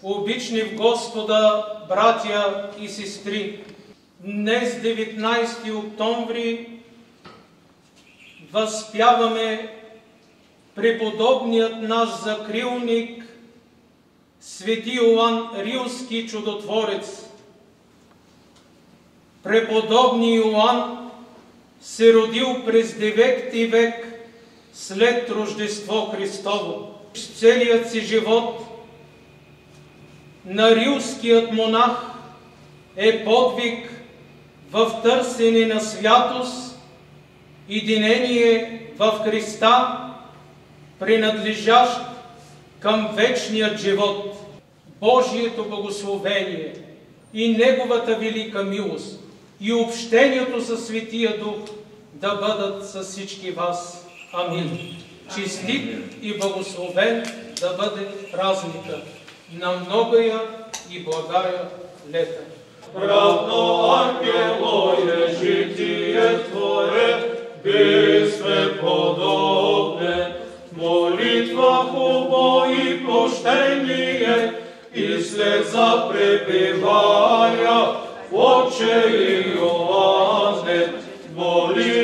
Обични в Господа, братя и сестри, днес 19 октомври възпяваме преподобният наш закрилник, свети Йоан Рилски чудотворец. Преподобни Йоан се родил през 9 век след Рождество Христово. Целият си живот на рилският монах е подвиг в търсене на святост, единение в Христа, принадлежащ към вечният живот. Божието благословение и Неговата велика милост и общението със Светия Дух да бъдат с всички вас. Амин. Честит и благословен да бъде празника на многая и благая лета. Равно ангелое житие Твое, бисме подобне, молитва хубо и почтение, и слеза пребивая, Отче Иоанне, моли